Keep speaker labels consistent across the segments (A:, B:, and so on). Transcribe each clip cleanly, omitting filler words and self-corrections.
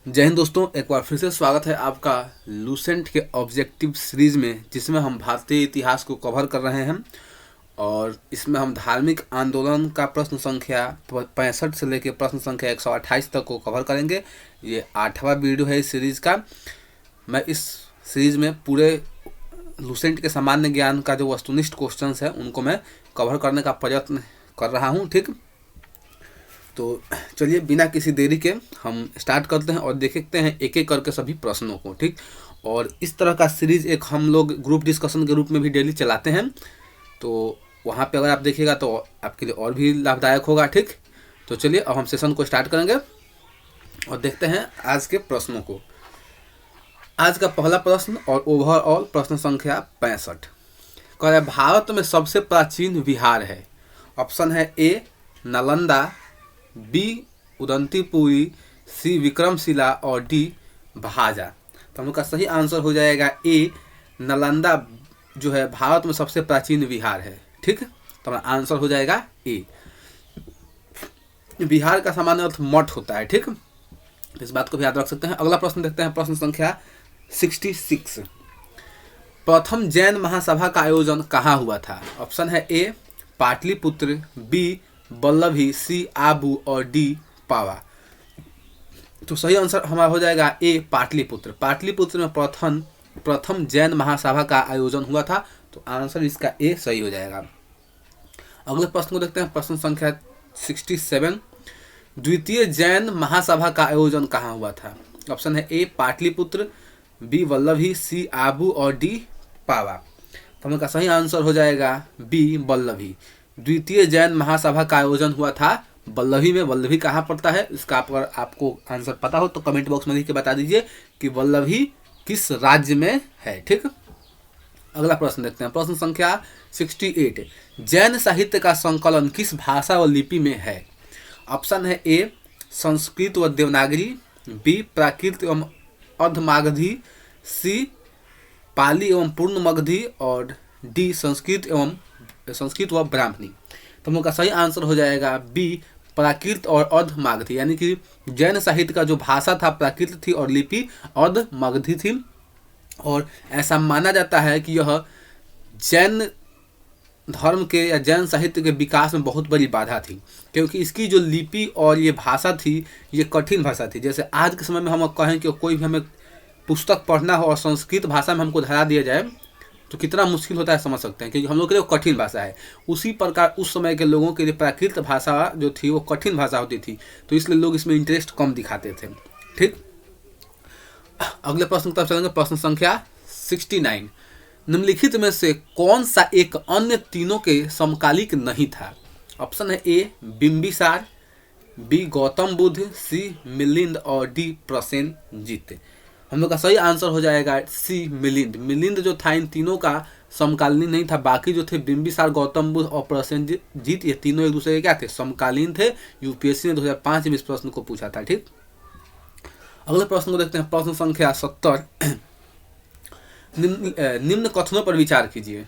A: जय हिंद दोस्तों, एक बार फिर से स्वागत है आपका लूसेंट के ऑब्जेक्टिव सीरीज में, जिसमें हम भारतीय इतिहास को कवर कर रहे हैं। और इसमें हम धार्मिक आंदोलन का प्रश्न संख्या 65 से लेकर प्रश्न संख्या 128 तक को कवर करेंगे। ये 8वां वीडियो है इस सीरीज का। मैं इस सीरीज में पूरे लूसेंट के सामान्य ज्ञान का जो वस्तुनिष्ठ क्वेश्चंस है उनको मैं कवर करने का प्रयत्न कर रहा हूँ। ठीक, तो चलिए बिना किसी देरी के हम स्टार्ट करते हैं और देखते हैं एक एक करके सभी प्रश्नों को। ठीक, और इस तरह का सीरीज एक हम लोग ग्रुप डिस्कशन के रूप में भी डेली चलाते हैं, तो वहाँ पे अगर आप देखिएगा तो आपके लिए और भी लाभदायक होगा। ठीक, तो चलिए अब हम सेशन को स्टार्ट करेंगे और देखते हैं आज के प्रश्नों को। आज का पहला प्रश्न और ओवरऑल प्रश्न संख्या 65 कह रहा है, भारत में सबसे प्राचीन विहार है। ऑप्शन है ए नालंदा, बी उदंतीपुरी, सी विक्रमशिला और डी भाजा। तो हम लोग का सही आंसर हो जाएगा ए नालंदा, जो है भारत में सबसे प्राचीन विहार है। ठीक, तो हमारा आंसर हो जाएगा ए। विहार का सामान्य अर्थ मठ होता है। ठीक, इस बात को भी याद रख सकते हैं। अगला प्रश्न देखते हैं, प्रश्न संख्या 66। प्रथम जैन महासभा का आयोजन कहाँ हुआ था? ऑप्शन है ए पाटलिपुत्र, बी बल्लभी, सी आबू और डी पावा। तो सही आंसर हमारा हो जाएगा ए पाटलिपुत्र। पाटलिपुत्र में प्रथम जैन महासभा का आयोजन हुआ था, तो आंसर इसका ए सही हो जाएगा। अगले प्रश्न को देखते हैं, प्रश्न संख्या 67। द्वितीय जैन महासभा का आयोजन कहाँ हुआ था? ऑप्शन है ए पाटलिपुत्र, बी वल्लभी, सी आबू और डी पावा। तो हम लोग का सही आंसर हो जाएगा बी वल्लभी। द्वितीय जैन महासभा का आयोजन हुआ था वल्लभी में। वल्लभी कहाँ पड़ता है, इसका अगर आपको आंसर पता हो तो कमेंट बॉक्स में लिख के बता दीजिए कि वल्लभी किस राज्य में है। ठीक, अगला प्रश्न देखते हैं, प्रश्न संख्या 68। जैन साहित्य का संकलन किस भाषा व लिपि में है? ऑप्शन है ए संस्कृत व देवनागरी, बी प्राकृत एवं अर्धमागधी, सी पाली एवं पूर्ण मगधी और डी संस्कृत व ब्राह्मणी। तो हम लोग का सही आंसर हो जाएगा बी प्राकृत और अर्धमागधी, यानी कि जैन साहित्य का जो भाषा था प्राकृत थी और लिपि अर्धमागधी थी। और ऐसा माना जाता है कि यह जैन धर्म के या जैन साहित्य के विकास में बहुत बड़ी बाधा थी, क्योंकि इसकी जो लिपि और ये भाषा थी ये कठिन भाषा थी। जैसे आज के समय में हम कहें कि कोई भी हमें पुस्तक पढ़ना हो और संस्कृत भाषा में हमको धरा दिया जाए तो कितना मुश्किल होता है, समझ सकते हैं, क्योंकि हम लोग के लिए कठिन भाषा है। उसी प्रकार उस समय के लोगों के लिए प्राकृत भाषा जो थी वो कठिन भाषा होती थी, तो इसलिए लोग इसमें इंटरेस्ट कम दिखाते थे। ठीक, अगले प्रश्न की तरफ चलेंगे, प्रश्न संख्या 69। निम्नलिखित में से कौन सा एक अन्य तीनों के समकालिक नहीं था? ऑप्शन है ए बिंबिसार, बी गौतम बुद्ध, सी मिलिंद और डी प्रसेनजीत। हम लोग का सही आंसर हो जाएगा सी मिलिंद। मिलिंद जो था इन तीनों का समकालीन नहीं था। बाकी जो थे बिंबिसार, गौतम बुद्ध और प्रसेनजीत, ये तीनों एक दूसरे के क्या थे? समकालीन थे। यूपीएससी ने 2005 में इस प्रश्न को पूछा था। ठीक, अगले प्रश्न को देखते हैं, प्रश्न संख्या 70। निम्न कथनों पर विचार कीजिए।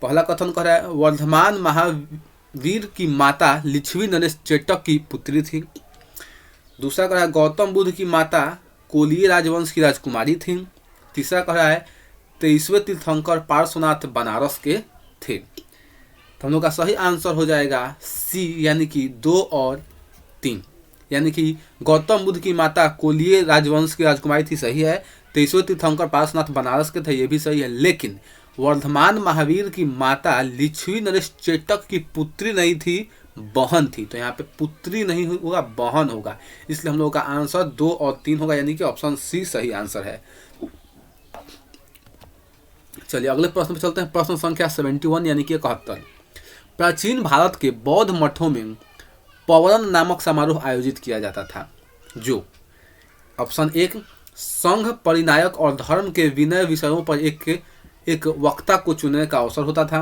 A: पहला कथन कह रहा है, वर्धमान महावीर की माता लिच्छवी नरेश चेटक की पुत्री थी। दूसरा कह रहा है, गौतम बुद्ध की माता कोलिय राजवंश की राजकुमारी थी। तीसरा कह रहा है, 23वें तीर्थंकर पार्श्वनाथ बनारस के थे। तो हम लोग का सही आंसर हो जाएगा सी, यानी कि 2 और 3, यानी कि गौतम बुद्ध की माता कोलिय राजवंश की राजकुमारी थी, सही है। 23वें तीर्थंकर पार्श्वनाथ बनारस के थे, ये भी सही है। लेकिन वर्धमान महावीर की माता लिच्छवी नरेश चेटक की पुत्री नहीं थी, बहन थी। तो यहाँ पे पुत्री नहीं होगा, बहन होगा, इसलिए हम लोगों का आंसर 2 और 3 होगा, यानी कि ऑप्शन सी सही आंसर है। चलिए अगले प्रश्न पे चलते हैं, प्रश्न संख्या 71 यानी कि 71। प्राचीन भारत के बौद्ध मठों में पवरन नामक समारोह आयोजित किया जाता था, जो ऑप्शन 1 संघ परिनायक और धर्म के विनय विषयों पर एक वक्ता को चुनने का अवसर होता था।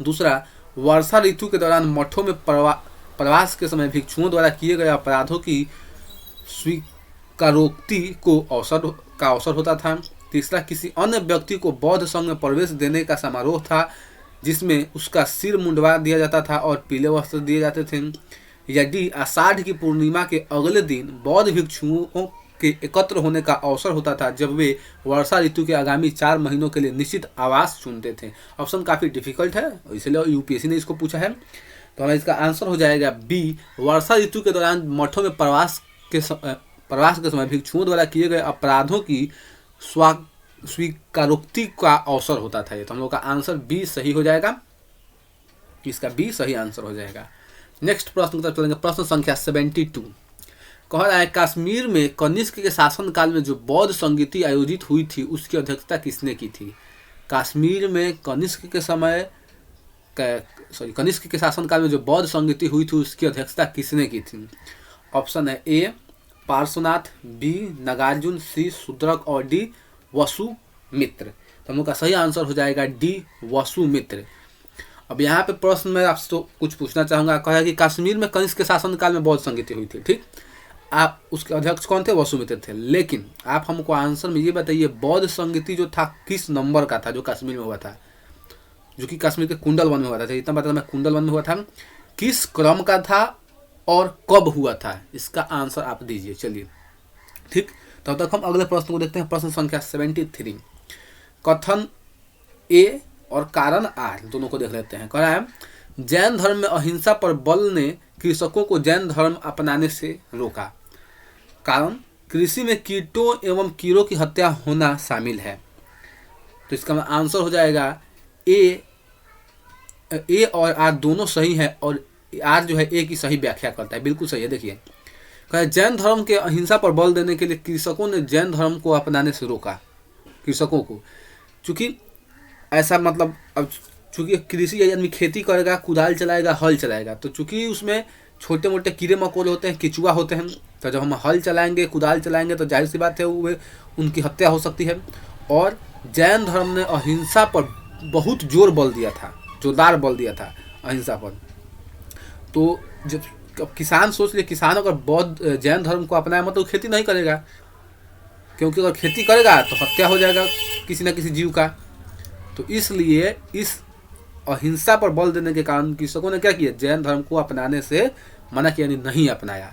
A: दूसरा, वर्षा ऋतु के दौरान मठों में प्रवास के समय भिक्षुओं द्वारा किए गए अपराधों की स्वीकारोक्ति का अवसर होता था। तीसरा, किसी अन्य व्यक्ति को बौद्ध संघ में प्रवेश देने का समारोह था, जिसमें उसका सिर मुंडवा दिया जाता था और पीले वस्त्र दिए जाते थे। यदि आषाढ़ की पूर्णिमा के अगले दिन बौद्ध भिक्षुओं के एकत्र होने का अवसर होता था जब वे वर्षा ऋतु के आगामी 4 महीनों के लिए निश्चित आवास चुनते थे। ऑप्शन काफ़ी डिफिकल्ट है, इसलिए यूपीएससी ने इसको पूछा है। तो हमारा इसका आंसर हो जाएगा बी, वर्षा ऋतु के दौरान मठों में प्रवास के समय भिक्षुओं द्वारा किए गए अपराधों की स्वीकारोक्ति का अवसर होता था। ये तो हम लोग का आंसर बी सही हो जाएगा, इसका बी सही आंसर हो जाएगा। नेक्स्ट प्रश्न की तरफ चलेंगे, प्रश्न संख्या 72 कह रहा है कश्मीर में कनिष्क के शासनकाल में जो बौद्ध संगीति आयोजित हुई थी उसकी अध्यक्षता किसने की थी। कश्मीर में कनिष्क के शासनकाल में जो बौद्ध संगीति हुई थी उसकी अध्यक्षता किसने की थी। ऑप्शन है ए पार्श्वनाथ, बी नागार्जुन, सी शूद्रक और डी वसुमित्र। तो हम लोग का सही आंसर हो जाएगा डी वसुमित्र। अब यहाँ पे प्रश्न में आपसे तो कुछ पूछना चाहूँगा, कहा कि कश्मीर में कनिष्क के शासनकाल में बौद्ध संगीति हुई थी, ठीक, आप उसके अध्यक्ष कौन थे, वसुमित्र थे। लेकिन आप हमको आंसर में ये बताइए बौद्ध संगीति जो था किस नंबर का था जो कश्मीर में हुआ था, जो कि कश्मीर के कुंडलवन में हुआ था। इतना बता मैं कुंडलवन में हुआ था, किस क्रम का था और कब हुआ था, इसका आंसर आप दीजिए। चलिए ठीक, तब तक हम अगले प्रश्न को देखते हैं। प्रश्न संख्या 73 कथन ए और कारण आर दोनों को देख लेते हैं। कह रहा है जैन धर्म में अहिंसा पर बल ने कृषकों को जैन धर्म अपनाने से रोका। कारण कृषि में कीटों एवं कीड़ों की हत्या होना शामिल है। तो इसका आंसर हो जाएगा ए और आर दोनों सही है और आर जो है ए की सही व्याख्या करता है, बिल्कुल सही है। देखिए जैन धर्म के अहिंसा पर बल देने के लिए कृषकों ने जैन धर्म को अपनाने से रोका कृषकों को। चूँकि ऐसा मतलब अब चूँकि कृषि आदमी खेती करेगा, कुदाल चलाएगा, हल चलाएगा, तो चूँकि उसमें छोटे मोटे कीड़े मकोड़े होते हैं, केचुआ होते हैं, तो जब हम हल चलाएंगे, कुदाल चलाएंगे तो जाहिर सी बात है वो उनकी हत्या हो सकती है। और जैन धर्म ने अहिंसा पर बहुत जोर बल दिया था, जोरदार बल दिया था अहिंसा पर। तो जब किसान सोच ले, किसान अगर बौद्ध जैन धर्म को अपनाए मतलब खेती नहीं करेगा, क्योंकि अगर खेती करेगा तो हत्या हो जाएगा किसी न किसी जीव का। तो इसलिए इस अहिंसा पर बल देने के कारण कृषकों ने क्या किया, जैन धर्म को अपनाने से मना किया, नहीं अपनाया।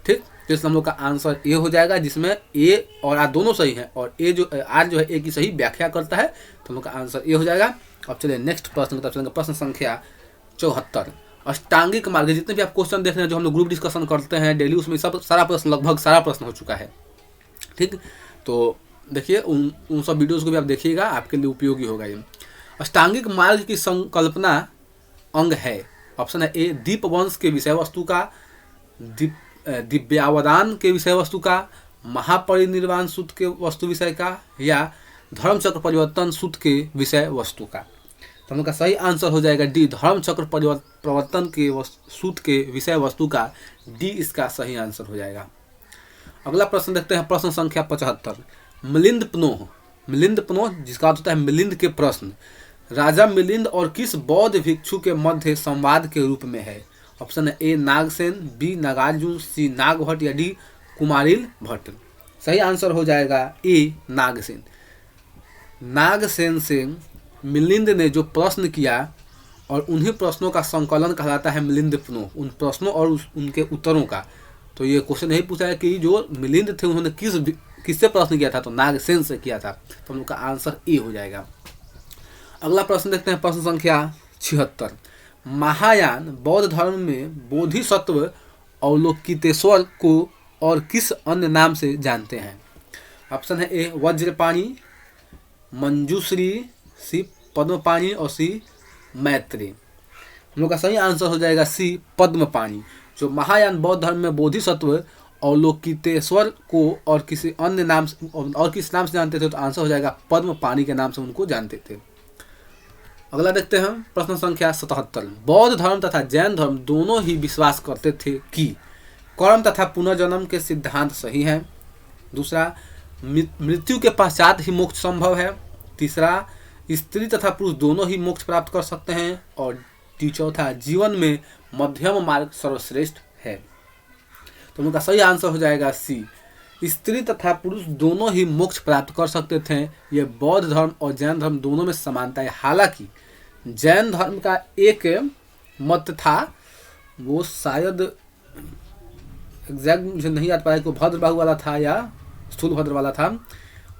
A: ठीक, तो इसलिए हम लोग का आंसर ए हो जाएगा, जिसमें ए और आर दोनों सही हैं और ए जो आर जो है ए की सही व्याख्या करता है, तो हम लोग का आंसर ए हो जाएगा। अब चलिए नेक्स्ट प्रश्न की तरफ चलेंगे। प्रश्न संख्या 74 अष्टांगिक मार्ग, जितने भी आप क्वेश्चन देख रहे हैं जो हम लोग ग्रुप डिस्कशन करते हैं डेली, उसमें सब सारा प्रश्न लगभग सारा प्रश्न हो चुका है। ठीक, तो देखिए उन सब वीडियोज़ को भी आप देखिएगा, आपके लिए उपयोगी होगा ये। अष्टांगिक मार्ग की संकल्पना अंग है। ऑप्शन है ए दीपवंश के विषय वस्तु का, दिव्यावदान के विषय वस्तु का, महापरिनिर्वाण सूत्र के वस्तु विषय का, या धर्मचक्र परिवर्तन सूत्र के विषय वस्तु का। तो हम लोग का सही आंसर हो जाएगा डी, धर्मचक्र परिवर्तन के सूत्र के विषय वस्तु का, डी इसका सही आंसर हो जाएगा। अगला प्रश्न देखते हैं। प्रश्न संख्या 75 मिलिंद पनोह जिसका अर्थ होता है मिलिंद के प्रश्न, राजा मिलिंद और किस बौद्ध भिक्षु के मध्य संवाद के रूप में है। ऑप्शन है ए नागसेन, बी नागार्जुन, सी नागभट्ट या डी कुमारिल भट्ट। सही आंसर हो जाएगा ए नागसेन। नागसेन से मिलिंद ने जो प्रश्न किया और उन्हीं प्रश्नों का संकलन कहलाता है मिलिंद पनोह, उन प्रश्नों और उनके उत्तरों का। तो ये क्वेश्चन नहीं पूछा है कि जो मिलिंद थे उन्होंने किससे प्रश्न किया था, तो नागसेन से किया था। तो हम लोग का आंसर ए हो जाएगा। अगला प्रश्न देखते हैं। प्रश्न संख्या 76 महायान बौद्ध धर्म में बोधिसत्व अवलोकितेश्वर को और किस अन्य नाम से जानते हैं। ऑप्शन है ए वज्रपाणी, मंजूश्री, सी पद्मपाणी और सी मैत्री। हम लोग का सही आंसर हो जाएगा सी पद्मपाणी। जो महायान बौद्ध धर्म में बोधिसत्व अवलोकितेश्वर को और किसी अन्य नाम और किस नाम से जानते थे, तो आंसर हो जाएगा पद्मपाणी के नाम से उनको जानते थे। अगला देखते हैं। प्रश्न संख्या 77 बौद्ध धर्म तथा जैन धर्म दोनों ही विश्वास करते थे कि कर्म तथा पुनर्जन्म के सिद्धांत सही हैं। दूसरा, मृत्यु के पश्चात ही मोक्ष संभव है। तीसरा, स्त्री तथा पुरुष दोनों ही मोक्ष प्राप्त कर सकते हैं। और चौथा, जीवन में मध्यम मार्ग सर्वश्रेष्ठ है। तो उनका सही आंसर हो जाएगा सी, स्त्री तथा पुरुष दोनों ही मोक्ष प्राप्त कर सकते थे। ये बौद्ध धर्म और जैन धर्म दोनों में समानता है। हालांकि जैन धर्म का एक मत था, वो शायद एग्जैक्ट मुझे नहीं याद पाया कि भद्रबाहु वाला था या स्थूलभद्र वाला था,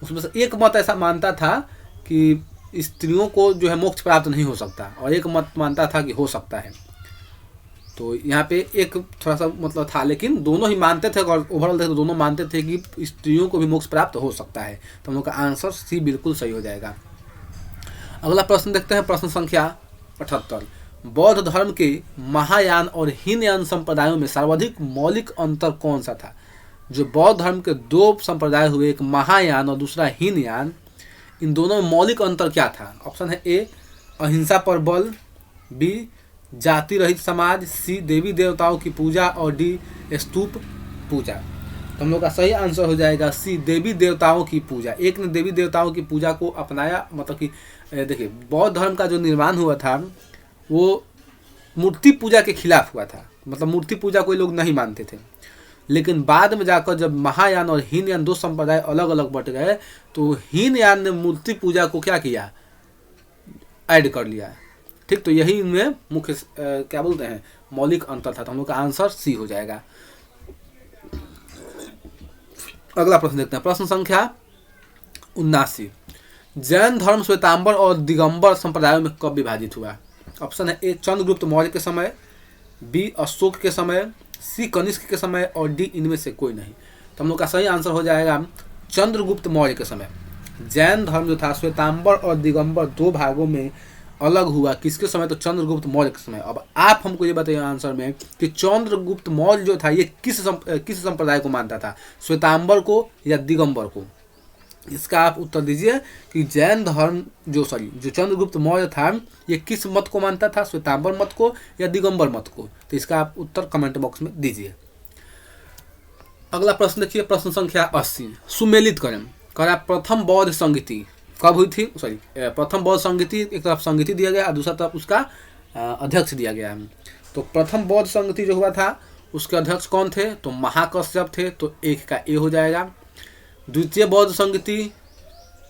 A: उसमें से एक मत ऐसा मानता था कि स्त्रियों को जो है मोक्ष प्राप्त नहीं हो सकता, और एक मत मानता था कि हो सकता है। तो यहाँ पे एक थोड़ा सा मतलब था, लेकिन दोनों ही मानते थे, और ओवरऑल देखें तो दोनों मानते थे कि स्त्रियों को भी मोक्ष प्राप्त हो सकता है। तो हम लोग का आंसर सी बिल्कुल सही हो जाएगा। अगला प्रश्न देखते हैं, प्रश्न संख्या 78। बौद्ध धर्म के महायान और हीनयान संप्रदायों में सर्वाधिक मौलिक अंतर कौन सा था? जो बौद्ध धर्म के दो संप्रदाय हुए, एक महायान और दूसरा हीनयान, इन दोनों में मौलिक अंतर क्या था? ऑप्शन है ए अहिंसा पर बल, बी जाति रहित समाज, सी देवी देवताओं की पूजा, और डी स्तूप पूजा। तो हम लोग का सही आंसर हो जाएगा सी देवी देवताओं की पूजा। एक ने देवी देवताओं की पूजा को अपनाया, मतलब कि देखिए बौद्ध धर्म का जो निर्माण हुआ था वो मूर्ति पूजा के खिलाफ हुआ था, मतलब मूर्ति पूजा कोई लोग नहीं मानते थे। लेकिन बाद में जाकर जब महायान और हीनयान दो संप्रदाय अलग अलग बट गए, तो हीनयान ने मूर्ति पूजा को क्या किया, ऐड कर लिया। ठीक, तो यही इनमें मुख्य क्या बोलते हैं मौलिक अंतर था। तो हम लोग का आंसर सी हो जाएगा। अगला प्रश्न देखते हैं, प्रश्न संख्या 79। जैन धर्म श्वेतांबर और दिगंबर संप्रदायों में कब विभाजित हुआ? ऑप्शन है ए चंद्रगुप्त मौर्य के समय, बी अशोक के समय, सी कनिष्क के समय, और डी इनमें से कोई नहीं। तो हम लोग का सही आंसर हो जाएगा चंद्रगुप्त मौर्य के समय। जैन धर्म जो था श्वेतांबर और दिगंबर दो भागों में अलग हुआ, किसके समय? तो चंद्रगुप्त मौर्य के समय। अब आप हमको ये बताइए आंसर में कि चंद्रगुप्त मौर्य जो था ये किस संप्रदाय को मानता था, श्वेतांबर को या दिगंबर को? इसका आप उत्तर दीजिए कि जैन धर्म जो चंद्रगुप्त मौर्य था ये किस मत को मानता था, श्वेतांबर मत को या दिगंबर मत को? तो इसका आप उत्तर कमेंट बॉक्स में दीजिए। अगला प्रश्न देखिए, प्रश्न संख्या 80। सुमेलित करें। करा प्रथम बौद्ध संगीति कब हुई थी? प्रथम बौद्ध संगीति, एक तरफ संगीति दिया गया और दूसरा तरफ उसका अध्यक्ष दिया गया है। तो प्रथम बौद्ध संगीति जो हुआ था उसके अध्यक्ष कौन थे? तो महाकश्यप थे, तो एक का ए हो जाएगा। द्वितीय बौद्ध संगीति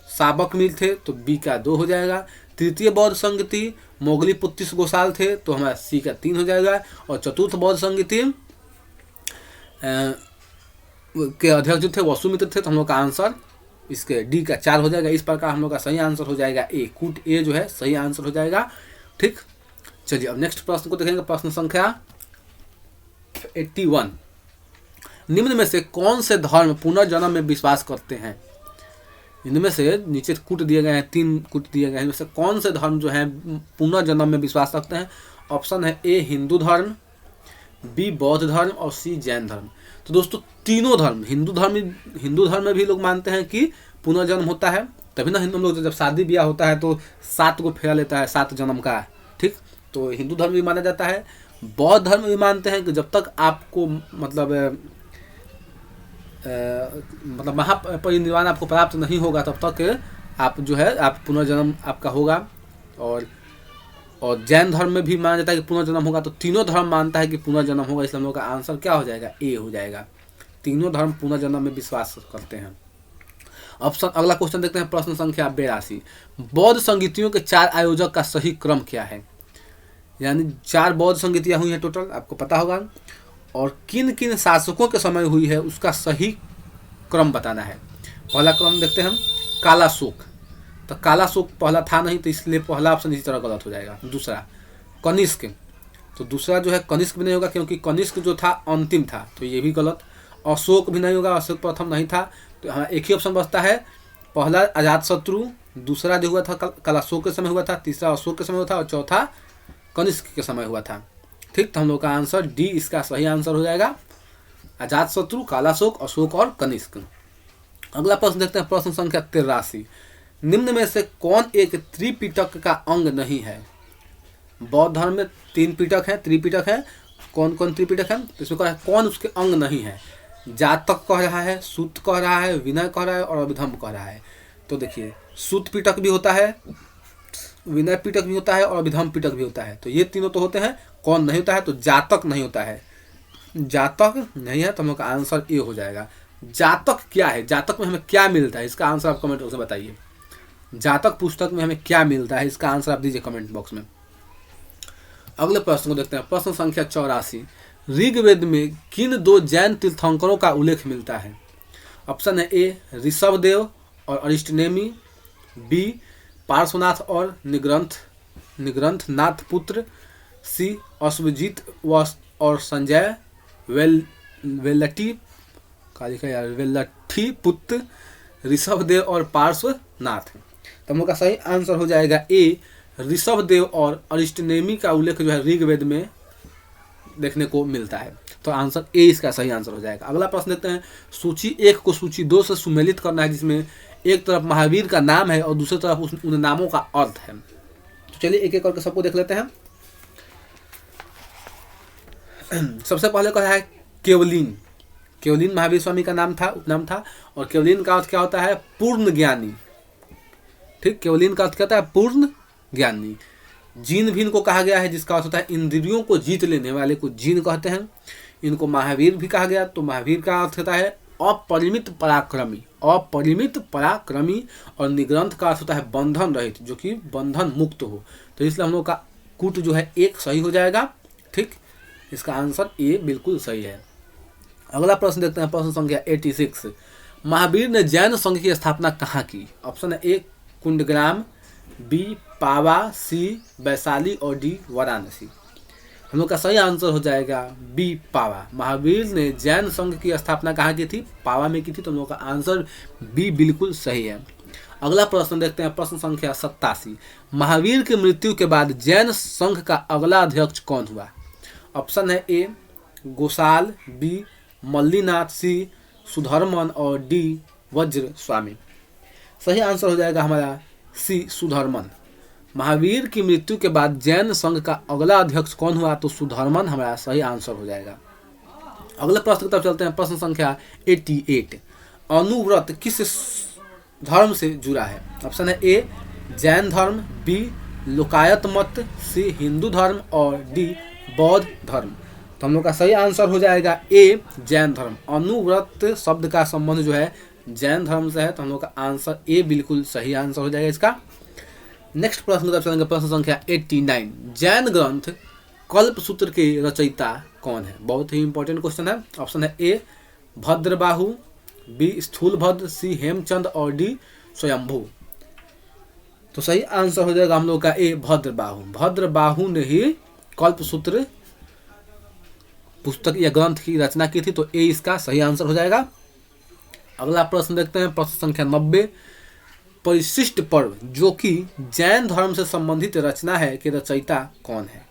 A: साबक मिल थे, तो बी का 2 हो जाएगा। तृतीय बौद्ध संगीति मोगली पुत्तिस गोसाल थे, तो हमारा सी का 3 हो जाएगा। और चतुर्थ बौद्ध संगीति के अध्यक्ष जो थे वसुमित्र थे, तो हम लोग का आंसर इसके डी का 4 हो जाएगा। इस प्रकार हम लोग का सही आंसर हो जाएगा ए, कूट ए जो है सही आंसर हो जाएगा। ठीक, चलिए अब नेक्स्ट प्रश्न को देखेंगे, प्रश्न संख्या 81। निम्न में से कौन से धर्म पुनर्जन्म में विश्वास करते हैं? इनमें से नीचे कूट दिए गए हैं, 3 कूट दिए गए हैं, इनमें से कौन से धर्म जो है पुनर्जन्म में विश्वास रखते हैं? ऑप्शन है ए हिंदू धर्म, बी बौद्ध धर्म, और सी जैन धर्म। तो दोस्तों तीनों धर्म, हिंदू धर्म में भी लोग मानते हैं कि पुनर्जन्म होता है, तभी ना हिंदू लोग जब शादी ब्याह होता है तो 7 को फेरा लेता है 7 जन्म का। ठीक, तो हिंदू धर्म भी माना जाता है। बौद्ध धर्म भी मानते हैं कि जब तक आपको मतलब महापरिनिर्वाण आपको प्राप्त नहीं होगा तब तक आप जो है आप पुनर्जन्म आपका होगा। और जैन धर्म में भी माना जाता है कि पुनर्जन्म होगा। तो तीनों धर्म मानता है कि पुनर्जन्म होगा, इसलिए हम लोग का आंसर क्या हो जाएगा? ए हो जाएगा। तीनों धर्म पुनर्जन्म में विश्वास करते हैं। ऑप्शन अगला क्वेश्चन देखते हैं, प्रश्न संख्या 82। बौद्ध संगीतियों के 4 आयोजक का सही क्रम क्या है? यानी 4 बौद्ध संगीतियाँ हुई हैं टोटल, आपको पता होगा, और किन किन शासकों के समय हुई है उसका सही क्रम बताना है। पहला क्रम देखते हैं हम, कालाशोक। तो कालाशोक पहला था नहीं, तो इसलिए पहला ऑप्शन इसी तरह गलत हो जाएगा। दूसरा कनिष्क, तो दूसरा जो है कनिष्क भी नहीं होगा क्योंकि कनिष्क जो था अंतिम था, तो ये भी गलत। अशोक भी नहीं होगा, अशोक प्रथम नहीं था, तो हमारा एक ही ऑप्शन बचता है। पहला अजातशत्रु, दूसरा जो हुआ था कालाशोक के समय हुआ था, तीसरा अशोक के समय हुआ था, और चौथा कनिष्क के समय हुआ था। ठीक, तो हम लोग का आंसर डी इसका सही आंसर हो जाएगा। अजातशत्रु, कालाशोक, अशोक और कनिष्क। अगला प्रश्न देखते हैं, प्रश्न संख्या 83। निम्न में से कौन एक त्रिपिटक का अंग नहीं है? बौद्ध धर्म में 3 पिटक है, त्रिपिटक है। कौन कौन त्रिपिटक है? तो इसमें कह रहा है कौन उसके अंग नहीं है। जातक कह रहा है, सूत कह रहा है, विनय कह रहा है और अभिधम कह रहा है। तो देखिए सूत पिटक भी होता है, विनय पिटक भी होता है और अभिधम पिटक भी होता है। तो ये तीनों तो होते हैं, कौन नहीं होता है? तो जातक नहीं होता है। जातक नहीं है, तो हम लोग का आंसर ए हो जाएगा। जातक क्या है? जातक में हमें क्या मिलता है? इसका आंसर आप कमेंट बॉक्स में बताइए। जातक पुस्तक में हमें क्या मिलता है? इसका आंसर आप दीजिए कमेंट बॉक्स में। अगले प्रश्न को देखते हैं, प्रश्न संख्या 84। ऋग्वेद में किन 2 जैन तीर्थंकरों का उल्लेख मिलता है? ऑप्शन है ए ऋषभदेव और अरिष्टनेमी, बी पार्श्वनाथ और निग्रंथनाथ पुत्र, सी अश्वजीत और संजय वेल्लठी का लिखा यार वेल्लठी पुत्र ऋषभदेव और पार्श्वनाथ। तो हम लोग का सही आंसर हो जाएगा ए ऋषभदेव और अरिष्टनेमी का उल्लेख जो है ऋग्वेद में देखने को मिलता है। तो आंसर ए इसका सही आंसर हो जाएगा। अगला प्रश्न देखते हैं, सूची 1 को सूची 2 से सुमेलित करना है, जिसमें एक तरफ महावीर का नाम है और दूसरी तरफ उन नामों का अर्थ है। तो चलिए एक एक करके सबको देख लेते हैं। सबसे पहले कहा है केवलीन। केवलीन महावीर स्वामी का नाम था, उपनाम था, और केवलीन का अर्थ क्या होता है? पूर्ण ज्ञानी। ठीक, केवलीन का अर्थ क्या होता है? पूर्ण ज्ञानी। जीन भी इनको कहा गया है, जिसका अर्थ होता है इंद्रियों को जीत लेने वाले को जीन कहते हैं। इनको महावीर भी कहा गया, तो महावीर का अर्थ होता है अपरिमित पराक्रमी, अपरिमित पराक्रमी। और निग्रंथ का अर्थ होता है बंधन रहित, जो कि बंधन मुक्त हो। तो इसलिए हम लोग का कूट जो है एक सही हो जाएगा। ठीक, इसका आंसर ए बिल्कुल सही है। अगला प्रश्न देखते हैं, प्रश्न संख्या 86। महावीर ने जैन संघ की स्थापना कहाँ की? ऑप्शन है ए कुंडग्राम, बी पावा, सी वैशाली और डी वाराणसी। हम लोग का सही आंसर हो जाएगा बी पावा। महावीर ने जैन संघ की स्थापना कहाँ की थी? पावा में की थी। तो हम लोग का आंसर बी बिल्कुल सही है। अगला प्रश्न देखते हैं, प्रश्न संख्या 87। महावीर की मृत्यु के बाद जैन संघ का अगला अध्यक्ष कौन हुआ? ऑप्शन है ए गोसाल, बी मल्लीनाथ, सी सुधर्मन और डी वज्र स्वामी। सही आंसर हो जाएगा हमारा सी सुधर्मन। महावीर की मृत्यु के बाद जैन संघ का अगला अध्यक्ष कौन हुआ? तो सुधर्मन हमारा सही आंसर हो जाएगा। अगले प्रश्न की तरफ चलते हैं, प्रश्न संख्या 88। अनुव्रत किस धर्म से जुड़ा है? ऑप्शन है ए जैन धर्म, बी लोकायत मत, सी हिंदू धर्म और डी बौद्ध धर्म। तो हम लोग का सही आंसर हो जाएगा ए जैन धर्म। अनुव्रत शब्द का संबंध जो है जैन धर्म से है। तो हम लोग का आंसर ए बिल्कुल सही आंसर हो जाएगा इसका। नेक्स्ट प्रश्न की तरफ चलेंगे, प्रश्न संख्या 89। जैन ग्रंथ कल्पसूत्र के रचयिता कौन है? बहुत ही इंपॉर्टेंट क्वेश्चन है। ऑप्शन है ए भद्रबाहु, बी स्थूलभद्र, सी हेमचंद और डी स्वयंभू। तो सही आंसर हो जाएगा हम लोग का ए भद्रबाहु। भद्रबाहु ने ही कल्पसूत्र पुस्तक या ग्रंथ की रचना की थी। तो ए इसका सही आंसर हो जाएगा। अगला प्रश्न देखते हैं, प्रश्न संख्या 90। परिशिष्ट पर्व जो कि जैन धर्म से संबंधित रचना है के रचयिता कौन है?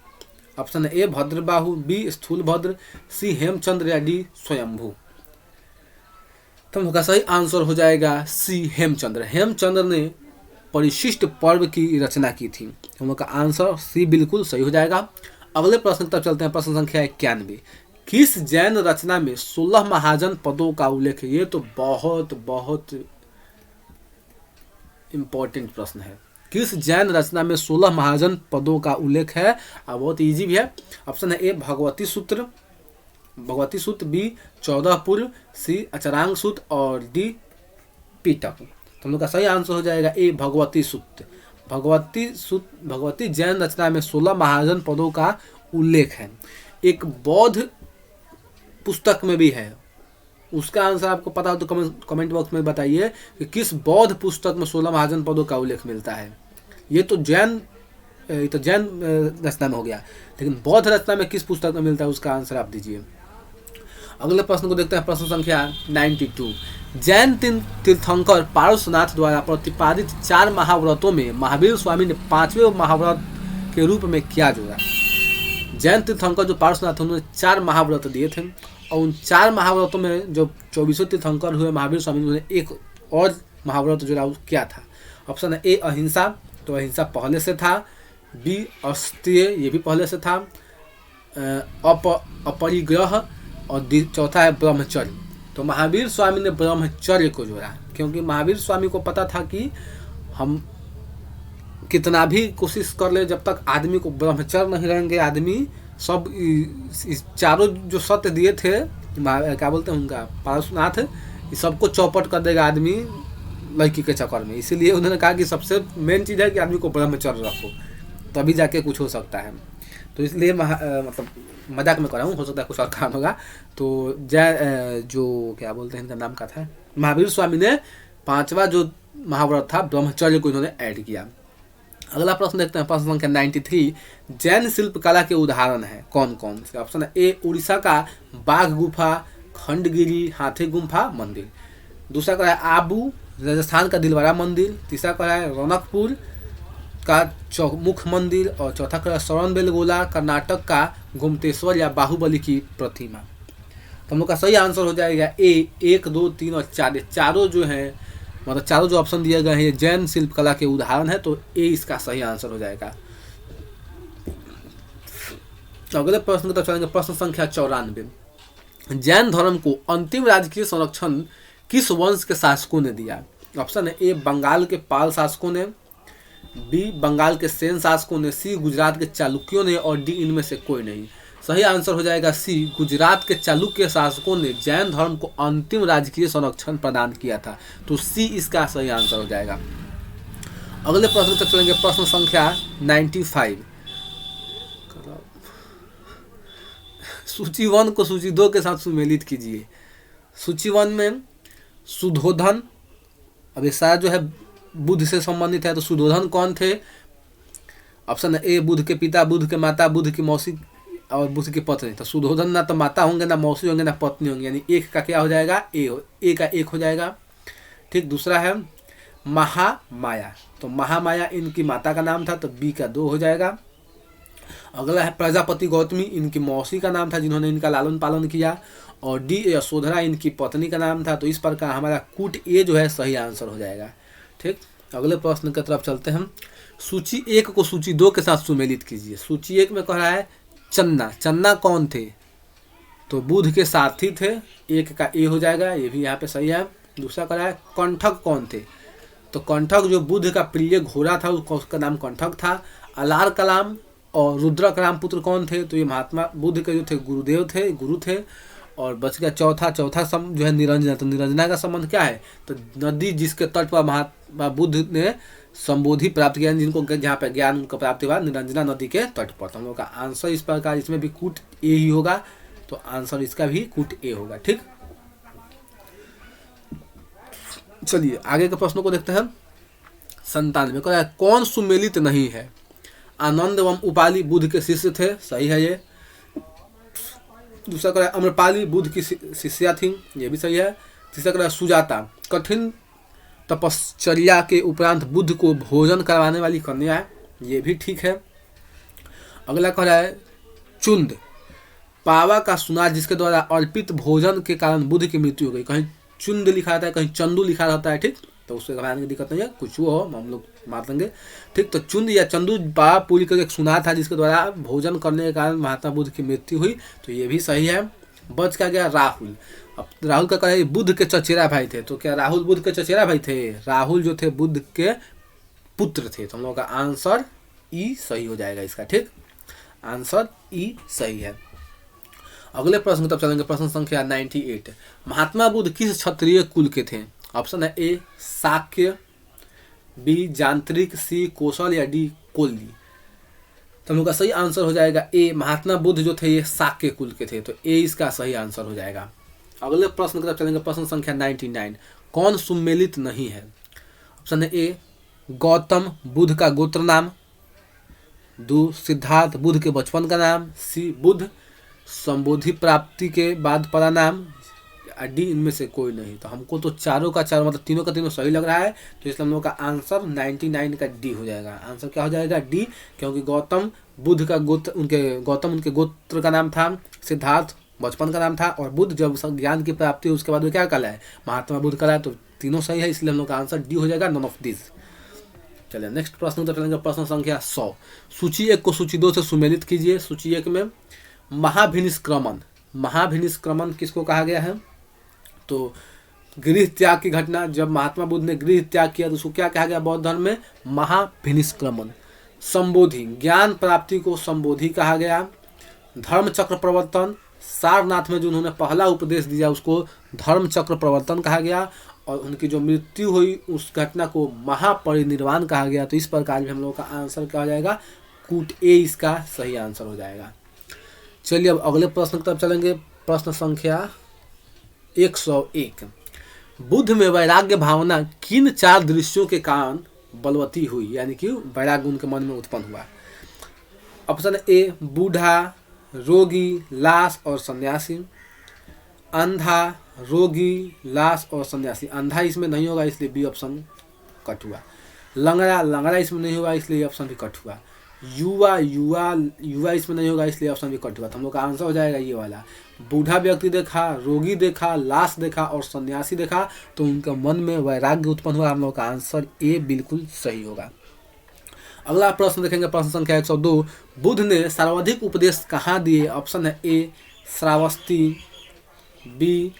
A: Option A Bhadrabahu, B Sthulabhadra, C Hemchandra या डी स्वयंभू। तो हम सही आंसर हो जाएगा सी हेमचंद्र। हेमचंद्र ने परिशिष्ट पर्व की रचना की थी। हम लोग का आंसर सी बिल्कुल सही हो जाएगा। अगले प्रश्न तक चलते हैं, प्रश्न संख्या 91। किस जैन रचना में 16 महाजन पदों का उल्लेख है? ये तो बहुत बहुत इंपॉर्टेंट प्रश्न है। किस जैन रचना में 16 महाजन पदों का उल्लेख है? और बहुत इजी भी है। ऑप्शन है ए भगवती सूत्र, बी 14 पूर्व, सी अचरांग सूत्र और डी पीटक। तो हम लोग का सही आंसर हो जाएगा ए भगवती सूत्र। भगवती जैन रचना में 16 महाजन पदों का उल्लेख है। एक बौद्ध पुस्तक में भी है, उसका आंसर आपको पता हो तो कमेंट बॉक्स में बताइए कि किस बौद्ध पुस्तक में 16 महाजन पदों का उल्लेख मिलता है। ये तो जैन रचना में हो गया, लेकिन बौद्ध रचना में किस पुस्तक में मिलता है उसका आंसर आप दीजिए। अगले प्रश्न को देखते हैं, प्रश्न संख्या 92। जैन तीर्थंकर पार्श्वनाथ द्वारा प्रतिपादित 4 महाव्रतों में महावीर स्वामी ने 5वें महाव्रत के रूप में क्या जोड़ा? जैन तीर्थंकर जो पार्श्वनाथ उन्होंने 4 महाव्रत दिए थे, और उन 4 महाव्रतों में जो 24 तीर्थंकर हुए महावीर स्वामी ने एक और महाव्रत जोड़ा, क्या था? ऑप्शन है ए अहिंसा, तो अहिंसा पहले से था, बी अस्तेय, ये भी पहले से था, अपरिग्रह, और चौथा है ब्रह्मचर्य। तो महावीर स्वामी ने ब्रह्मचर्य को जोड़ा, क्योंकि महावीर स्वामी को पता था कि हम कितना भी कोशिश कर ले, जब तक आदमी को ब्रह्मचर्य नहीं रहेंगे, आदमी सब इस चारों जो सत्य दिए थे, क्या बोलते हैं उनका, पार्श्वनाथ, इस सबको चौपट कर देगा आदमी लड़की के चक्कर में। इसीलिए उन्होंने कहा कि सबसे मेन चीज़ है कि आदमी को ब्रह्मचर्य रखो, तभी जाके कुछ हो सकता है। तो इसलिए मतलब मजाक में कर रहा हूँ, हो सकता है कुछ और काम होगा। तो जो क्या बोलते हैं इनका नाम का था, महावीर स्वामी ने 5वां जो महाव्रत था ब्रह्मचर्य को इन्होंने ऐड किया। अगला प्रश्न देखते हैं, प्रश्न संख्या 93। जैन शिल्पकला के उदाहरण है कौन कौन से? ऑप्शन है ए उड़ीसा का बाघ गुफा, खंडगिरी हाथी गुम्फा मंदिर। दूसरा का है आबू राजस्थान का दिलवारा मंदिर। तीसरा का है रौनकपुर का चौमुख मंदिर। और चौथा का है श्रवणबेलगोला कर्नाटक का गोमतेश्वर या बाहुबली की प्रतिमा। तो हम लोग का सही आंसर हो जाएगा ए 1, 2, 3 और 4। चारों जो है मतलब चारों जो ऑप्शन दिए गए हैं ये जैन शिल्पकला के उदाहरण है, तो ए इसका सही आंसर हो जाएगा। अगले प्रश्न की तरफ चलेंगे, प्रश्न संख्या 94। जैन धर्म को अंतिम राजकीय संरक्षण किस वंश के शासकों ने दिया? ऑप्शन है ए बंगाल के पाल शासकों ने, बी बंगाल के सेन शासकों ने, सी गुजरात के चालुक्यों ने और डी इनमें से कोई नहीं। सही आंसर हो जाएगा सी गुजरात के चालुक्य शासकों ने जैन धर्म को अंतिम राजकीय संरक्षण प्रदान किया था, तो सी इसका सही आंसर हो जाएगा। अगले प्रश्न तक चलेंगे, प्रश्न संख्या 95। सूची 1 को सूची 2 के साथ सुमेलित कीजिए। सूची 1 में सुधोधन, अब ये सारा जो है बुद्ध से संबंधित है, तो सुधोधन कौन थे? ऑप्शन है ए बुद्ध के पिता, बुद्ध के माता, बुद्ध की मौसी और बुद्ध की पत्नी। तो सुधोधन ना तो माता होंगे, ना मौसी होंगे, ना पत्नी होंगे, यानी एक का क्या हो जाएगा? ए का 1 हो जाएगा। ठीक, दूसरा है महामाया, तो महामाया इनकी माता का नाम था, तो बी का 2 हो जाएगा। अगला है प्रजापति गौतमी, इनकी मौसी का नाम था जिन्होंने इनका लालन पालन किया। और डी यशोधरा इनकी पत्नी का नाम था, तो इस प्रकार हमारा कूट ए जो है सही आंसर हो जाएगा। ठीक, अगले प्रश्न की तरफ चलते हैं। सूची 1 को सूची 2 के साथ सुमेलित कीजिए। सूची 1 में कह रहा है चन्ना, चन्ना कौन थे? तो बुद्ध के सारथी थे, 1 का ए हो जाएगा, ये भी यहाँ पे सही है। दूसरा कह रहा है कंठक कौन थे? तो कंठक जो बुद्ध का प्रिय घोड़ा था उसका नाम कंठक था। अलार कलाम और रुद्र कलाम पुत्र कौन थे? तो ये महात्मा बुद्ध के जो थे गुरुदेव थे, गुरु थे। और बच गया चौथा जो है निरंजना। तो निरंजना का संबंध क्या है? तो नदी जिसके तट पर महात्मा बुद्ध ने संबोधि प्राप्त किया, जिनको जहाँ पे ज्ञान उनको प्राप्ति हुआ, निरंजना नदी के तट पर। तो हम लोग का आंसर इस प्रकार, इसमें भी कूट ए ही होगा, तो आंसर इसका भी कूट ए होगा। ठीक, चलिए आगे के प्रश्नों को देखते हैं। 97 को कौन सुमेलित नहीं है? आनंद एवं उपाली बुद्ध के शिष्य थे, सही है ये। दूसरा कह रहा है अम्रपाली बुद्ध की शिष्या थी, ये भी सही है। तीसरा कह रहा है सुजाता कठिन तपश्चर्या के उपरांत बुद्ध को भोजन करवाने वाली कन्या है, ये भी ठीक है। अगला कह रहा है चुंद पावा का सुनार जिसके द्वारा अर्पित भोजन के कारण बुद्ध की मृत्यु हो गई। कहीं चुंद लिखा रहता है, कहीं चंदू लिखा रहता है। ठीक, तो उससे घबराने की दिक्कत नहीं है, कुछ हो हम लोग मार देंगे। ठीक, तो चुंद या चंदू पावा पूरी का एक सुनार था जिसके द्वारा भोजन करने के कारण महात्मा बुद्ध की मृत्यु हुई, तो ये भी सही है। बच क्या गया राहुल। अब राहुल का कहे बुद्ध के चचेरा भाई थे, तो क्या राहुल बुद्ध के चचेरा भाई थे? राहुल जो थे बुद्ध के पुत्र थे, तो हम लोग का आंसर ई सही हो जाएगा इसका। ठीक, आंसर ई सही है। अगले प्रश्न तब चलेंगे, प्रश्न संख्या 98। महात्मा बुद्ध किस क्षत्रिय कुल के थे? ऑप्शन है ए शाक्य, बी जानत्रिक, सी कौशल या डी कोल्ली। तो हम लोग का सही आंसर हो जाएगा ए, महात्मा बुद्ध जो थे ये शाक्य कुल के थे, तो ए इसका सही आंसर हो जाएगा। अगले प्रश्न की तरफ चलेंगे, प्रश्न संख्या 99। कौन सुमेलित नहीं है? ऑप्शन है ए गौतम बुद्ध का गोत्र नाम, दो सिद्धार्थ बुद्ध के बचपन का नाम, सी बुद्ध संबोधि प्राप्ति के बाद पड़ा नाम, डी इनमें से कोई नहीं। तो हमको तो चारों का चारों मतलब तीनों का तीनों सही लग रहा है, तो इसलिए हम लोग का आंसर 99 का डी हो जाएगा। आंसर क्या हो जाएगा? डी, क्योंकि गौतम बुद्ध का गोत्र उनके गोत्र का नाम था, सिद्धार्थ बचपन का नाम था, और बुद्ध जब ज्ञान की प्राप्ति हुई उसके बाद वो क्या कहलाए? महात्मा बुद्ध कहलाए। तो तीनों सही है, इसलिए हम लोग का आंसर डी हो जाएगा, नन ऑफ दिस। चलिए नेक्स्ट प्रश्न तो चलेंगे, प्रश्न संख्या 100। सूची 1 को सूची 2 से सुमेलित कीजिए। सूची 1 में महाभिनिष्क्रमण, महाभिनिष्क्रमण किसको कहा गया है? तो गृह त्याग की घटना, जब महात्मा बुद्ध ने गृह त्याग किया तो उसको क्या कहा गया बौद्ध धर्म में? महाभिनिष्क्रमण। संबोधि, ज्ञान प्राप्ति को संबोधि कहा गया। धर्म चक्र प्रवर्तन, सारनाथ में जो उन्होंने पहला उपदेश दिया उसको धर्म चक्र प्रवर्तन कहा गया। और उनकी जो मृत्यु हुई उस घटना को महापरिनिर्वाण कहा गया। तो इस प्रकार भी हम लोग का आंसर क्या हो जाएगा? कूट ए इसका सही आंसर हो जाएगा। चलिए अब अगले प्रश्न की तरफ चलेंगे। प्रश्न संख्या 101। बुद्ध में वैराग्य भावना किन 4 दृश्यों के कारण बलवती हुई, यानी कि वैराग्य उनके मन में उत्पन्न हुआ। ऑप्शन ए बूढ़ा, रोगी, लाश और सन्यासी। अंधा, रोगी, लाश और सन्यासी। अंधा इसमें नहीं होगा इसलिए बी ऑप्शन कट हुआ। लंगड़ा, लंगड़ा इसमें नहीं होगा इसलिए ऑप्शन भी कट हुआ। युवा, युवा, युवा इसमें नहीं होगा इसलिए ऑप्शन भी कट हुआ। तो हम लोग का आंसर हो जाएगा ये वाला। बूढ़ा व्यक्ति देखा, रोगी देखा, लाश देखा और सन्यासी देखा तो उनके मन में वैराग्य उत्पन्न हुआ। हम लोग का आंसर ए बिल्कुल सही होगा। अगला प्रश्न देखेंगे, प्रश्न संख्या 102। बुद्ध ने सर्वाधिक उपदेश कहाँ दिए। ऑप्शन है ए श्रावस्ती, बी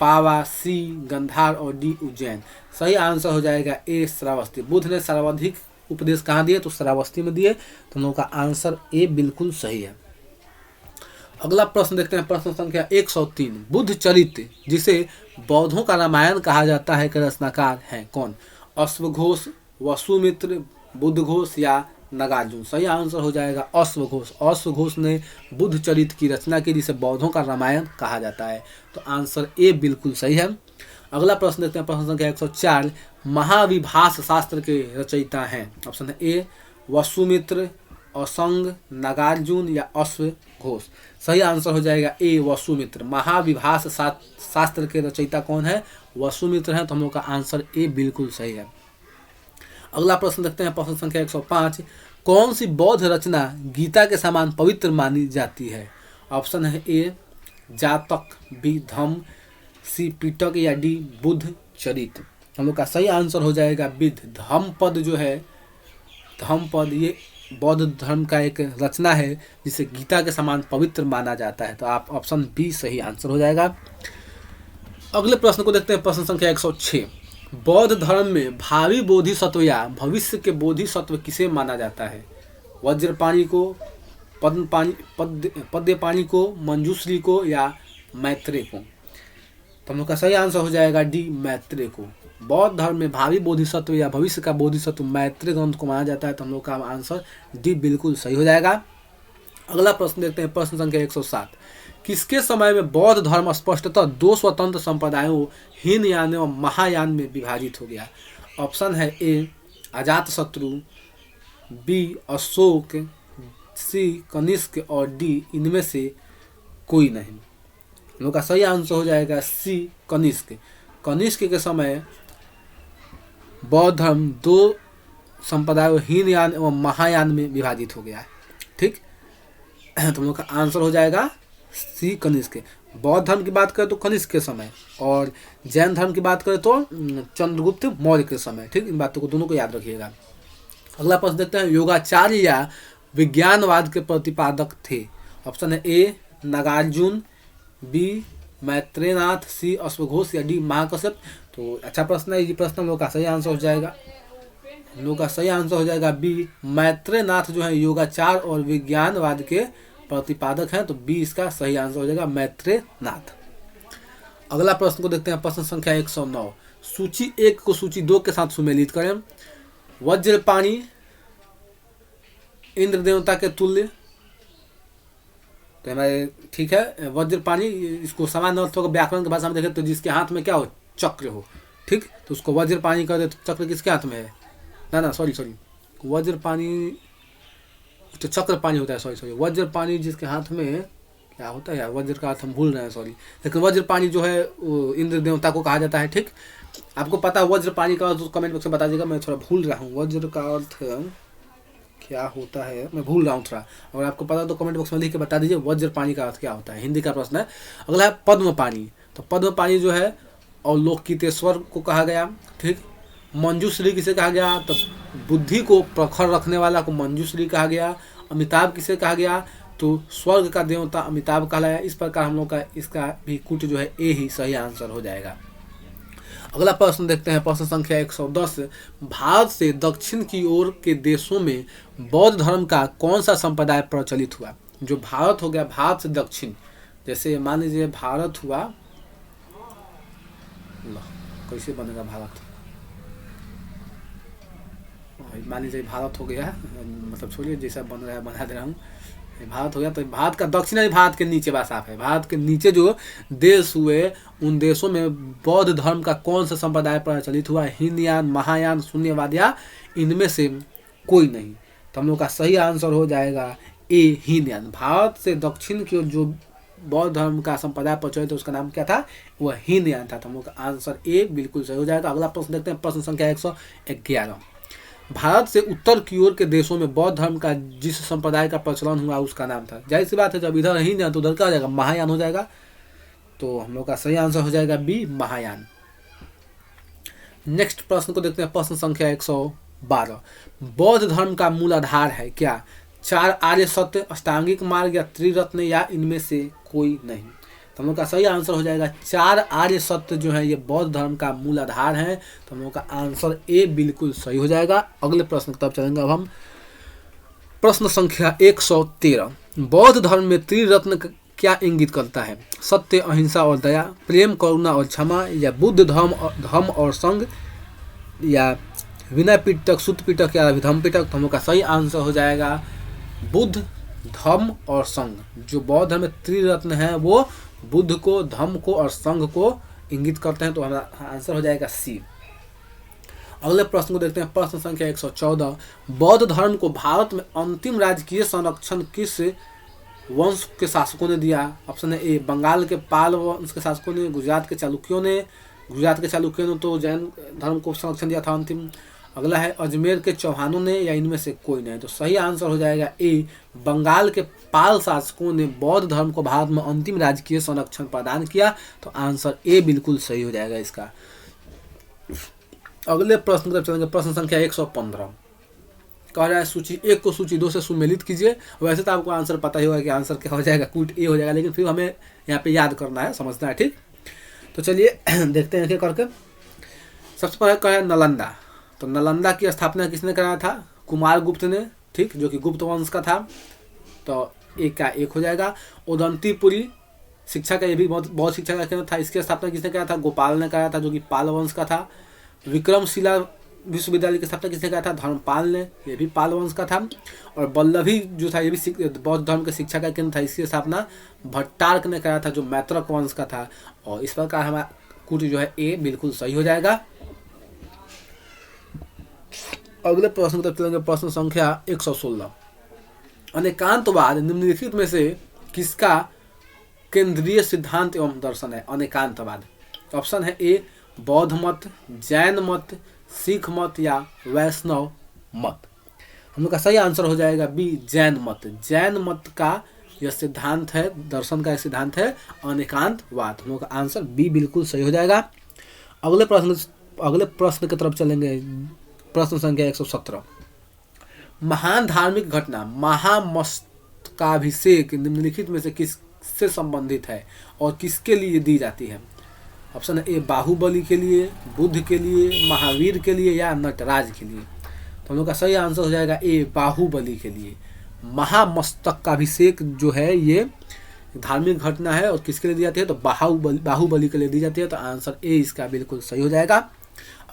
A: पावा, सी गंधार और डी उज्जैन। सही आंसर हो जाएगा ए श्रावस्ती। बुद्ध ने सर्वाधिक उपदेश कहाँ दिए तो श्रावस्ती में दिए। तो हम लोग का आंसर ए बिल्कुल सही है। अगला प्रश्न देखते हैं, प्रश्न संख्या 103। बुद्ध चरित्र जिसे बौद्धों का रामायण कहा जाता है के रचनाकार हैं कौन। अश्वघोष, वसुमित्र, बुद्धघोष या नागार्जुन। सही आंसर हो जाएगा अश्वघोष। अश्वघोष ने बुद्ध चरित्र की रचना की जिसे बौद्धों का रामायण कहा जाता है। तो आंसर ए बिल्कुल सही है। अगला प्रश्न देखते हैं, प्रश्न संख्या 104। महाविभास शास्त्र के रचयिता हैं। ऑप्शन है ए वसुमित्र, असंग, नागार्जुन या अश्वघोष। सही आंसर हो जाएगा ए वसुमित्र। महाविभास शास्त्र के रचयिता कौन है, वसुमित्र हैं। तो हम लोग का आंसर ए बिल्कुल सही है। अगला प्रश्न देखते हैं, प्रश्न संख्या 105। कौन सी बौद्ध रचना गीता के समान पवित्र मानी जाती है। ऑप्शन है ए जातक, बी धम्म, सी पिटक या डी बुद्ध चरित्र। हम लोग का सही आंसर हो जाएगा विद। धम्म पद जो है, धम्म पद ये बौद्ध धर्म का एक रचना है जिसे गीता के समान पवित्र माना जाता है। तो आप ऑप्शन बी सही आंसर हो जाएगा। अगले प्रश्न को देखते हैं, प्रश्न संख्या 106। बौद्ध धर्म में भावी बोधिसत्व या भविष्य के बोधिसत्व किसे माना जाता है। वज्रपाणि को, पद्यपाणि को, मंजूश्री को या मैत्रेय को। तो हम लोग का सही आंसर हो जाएगा डी मैत्रेय को। बौद्ध धर्म में भावी बोधिसत्व या भविष्य का बोधिसत्व मैत्रेय ग्रंथ को माना जाता है। तो हम लोग का आंसर डी बिल्कुल सही हो जाएगा। अगला प्रश्न देखते हैं, प्रश्न संख्या 107। किसके समय में बौद्ध धर्म स्पष्टतः 2 स्वतंत्र संप्रदायों हीनयान एवं महायान में विभाजित हो गया। ऑप्शन है ए अजातशत्रु, बी अशोक, सी कनिष्क और डी इनमें से कोई नहीं। हम लोग का सही आंसर हो जाएगा सी कनिष्क। कनिष्क के समय बौद्ध धर्म 2 संप्रदायों हीनयान एवं महायान में विभाजित हो गया है। ठीक, तो हम लोग का आंसर हो जाएगा सी कनिष्क। बौद्ध धर्म की बात करें तो कनिष्क के समय और जैन धर्म की बात करें तो चंद्रगुप्त मौर्य के समय। ठीक, इन बातों को दोनों को याद रखिएगा। अगला प्रश्न देखते हैं, योगाचार्य या विज्ञानवाद के प्रतिपादक थे। ऑप्शन है ए नागार्जुन, बी मैत्रेयनाथ, सी अश्वघोष या डी महाकश्यप। तो अच्छा प्रश्न है, ये प्रश्न हम लोग का सही आंसर हो जाएगा। हम लोग का सही आंसर हो जाएगा बी मैत्रेयनाथ जो है योगाचार और विज्ञानवाद के प्रतिपादक हैं। तो बी इसका सही आंसर हो जाएगा मैत्रेयनाथ। अगला प्रश्न को देखते हैं, प्रश्न संख्या 109। सूची 1 को सूची 2 के साथ सुमेलित करें। वज्रपाणि इंद्र देवता के तुल्य। तो हमारे ठीक है, वज्रपाणि इसको समान अर्थ होगा व्याकरण की भाषा में देखें तो जिसके हाथ में क्या हो, चक्र हो। ठीक, तो उसको वज्रपाणि कर दे तो चक्र किसके हाथ में है, ना सॉरी वज्रपाणि तो चक्रपाणि होता है। सॉरी वज्रपाणि जिसके हाथ में क्या होता है यार, वज्र का अर्थ हम भूल रहे हैं सॉरी। लेकिन वज्रपाणि जो है वो इंद्र देवता को कहा जाता है। ठीक, आपको पता है वज्रपाणि का अर्थ कमेंट बॉक्स में बता दीजिएगा, मैं थोड़ा भूल रहा हूँ वज्र का अर्थ क्या होता है, मैं भूल रहा हूँ थोड़ा। अगर आपको पता तो कमेंट बॉक्स में लिख के बता दीजिए वज्रपाणि का अर्थ क्या होता है। हिंदी का प्रश्न है। अगला है पद्मपाणि। तो पद्मपाणि जो है अवलोकितेश्वर को कहा गया। ठीक, मंजूश्री किसे कहा गया, तो बुद्धि को प्रखर रखने वाला को मंजूश्री कहा गया। अमिताभ किसे कहा गया, तो स्वर्ग का देवता अमिताभ कहलाया। इस प्रकार हम लोग का इसका भी कुट जो है ए ही सही आंसर हो जाएगा। अगला प्रश्न देखते हैं, प्रश्न संख्या 110। भारत से दक्षिण की ओर के देशों में बौद्ध धर्म का कौन सा संप्रदाय प्रचलित हुआ। जो भारत हो गया, भारत से दक्षिण, जैसे मान लीजिए भारत हुआ, कैसे बनेगा भारत, मान लीजिए भारत हो गया, मतलब छोड़िए जैसा बन रहा है बना दे रहा हूँ। ये भारत हो गया। तो भारत का दक्षिण है, भारत के नीचे बात साफ है। भारत के नीचे जो देश हुए उन देशों में बौद्ध धर्म का कौन सा संप्रदाय प्रचलित हुआ? हीनयान, महायान, शून्यवाद या इनमें से कोई नहीं। तो हम लोग का सही आंसर हो जाएगा ए, हीनयान। भारत से दक्षिण की ओर जो बौद्ध धर्म का संप्रदाय प्रचलित है उसका नाम क्या था? वह हीनयान था। तो हम लोग का आंसर ए बिल्कुल सही हो जाएगा। अगला प्रश्न देखते हैं, प्रश्न संख्या 111। भारत से उत्तर की ओर के देशों में बौद्ध धर्म का जिस संप्रदाय का प्रचलन हुआ उसका नाम था। जाहिर सी बात है, जब इधर हीनयान तो उधर क्या हो जाएगा? महायान हो जाएगा। तो हम लोग का सही आंसर हो जाएगा बी, महायान। नेक्स्ट प्रश्न को देखते हैं, प्रश्न संख्या 112। बौद्ध धर्म का मूल आधार है क्या? 4 आर्य सत्य, अष्टांगिक मार्ग या त्रिरत्न या इनमें से कोई नहीं। तो हम लोग का सही आंसर हो जाएगा 4 आर्य सत्य जो है ये बौद्ध धर्म का मूल आधार है। तो हम लोग का आंसर ए बिल्कुल सही हो जाएगा। अगले प्रश्न की तरफ चलेंगे अब हम। प्रश्न संख्या 113। बौद्ध धर्म में त्रिरत्न क्या इंगित करता है? सत्य, अहिंसा और दया, प्रेम, करुणा और क्षमा, या बुद्ध, धम्म और संग, या विनय पिटक, सुत्त पिटक या विधम्म पिटक। तो हम लोग का सही आंसर हो जाएगा बुद्ध, धम्म और संग। जो बौद्ध धर्म में त्रिरत्न है वो बुद्ध को, धम्म को और संघ को इंगित करते हैं। तो हमारा आंसर हो जाएगा सी। अगले प्रश्न को देखते हैं, प्रश्न संख्या 114। बौद्ध धर्म को भारत में अंतिम राजकीय संरक्षण किस वंश के शासकों ने दिया? ऑप्शन है ए, बंगाल के पाल वंश के शासकों ने, गुजरात के चालुक्यों ने। गुजरात के चालुक्यों ने तो जैन धर्म को संरक्षण दिया था अंतिम। अगला है अजमेर के चौहानों ने, या इनमें से कोई नहीं। तो सही आंसर हो जाएगा ए, बंगाल के पाल शासकों ने बौद्ध धर्म को भारत में अंतिम राजकीय संरक्षण प्रदान किया। तो आंसर ए बिल्कुल सही हो जाएगा इसका। अगले प्रश्न की तरफ चलेंगे, प्रश्न संख्या 115। कह रहा है सूची 1 को सूची 2 से सुमेलित कीजिए। वैसे तो आपको आंसर पता ही होगा कि आंसर क्या हो जाएगा, कूट ए हो जाएगा, लेकिन फिर हमें यहाँ पे याद करना है, समझना है, ठीक। तो चलिए देखते हैं क्या करके। सबसे पहले कहा है नालंदा। तो नालंदा की स्थापना किसने कराया था? कुमारगुप्त ने, ठीक, जो कि गुप्त वंश का था। तो एक का एक हो जाएगा। उदंतीपुरी शिक्षा का, ये भी बहुत शिक्षा का केंद्र था। इसकी स्थापना किसने कराया था? गोपाल ने कराया था, जो कि पाल वंश का था। विक्रमशिला विश्वविद्यालय की स्थापना किसने कराया था? धर्मपाल ने, ये भी पाल वंश का था। और वल्लभी जो था ये भी बौद्ध धर्म के शिक्षा का केंद्र था। इसकी स्थापना भट्टार्क ने कराया था, जो मैत्रक वंश का था। और इस प्रकार हमारा कुट जो है ए बिल्कुल सही हो जाएगा। अगले प्रश्न तक चलेंगे, प्रश्न संख्या 116। अनेकांतवाद निम्नलिखित में से किसका केंद्रीय सिद्धांत एवं दर्शन है? अनेकांतवाद। ऑप्शन है ए, बौद्ध मत, जैन मत, सिख मत या वैष्णव मत। हम लोग का सही आंसर हो जाएगा बी, जैन मत। जैन मत का यह सिद्धांत है, दर्शन का सिद्धांत है अनेकांतवाद। हम लोग का आंसर बी बिल्कुल सही हो जाएगा। अगले प्रश्न की तरफ चलेंगे, प्रश्न संख्या 117। महान धार्मिक घटना महामस्तकाभिषेक निम्नलिखित में से किससे संबंधित है और किसके लिए दी जाती है? ऑप्शन है ए, बाहुबली के लिए, बुद्ध के लिए, महावीर के लिए या नटराज के लिए। तो हम लोग का सही आंसर हो जाएगा ए, बाहुबली के लिए। महामस्तकाभिषेक जो है ये धार्मिक घटना है और किसके लिए दी जाती है? तो बाहुबली के लिए दी जाती है। तो आंसर ए इसका बिल्कुल सही हो जाएगा।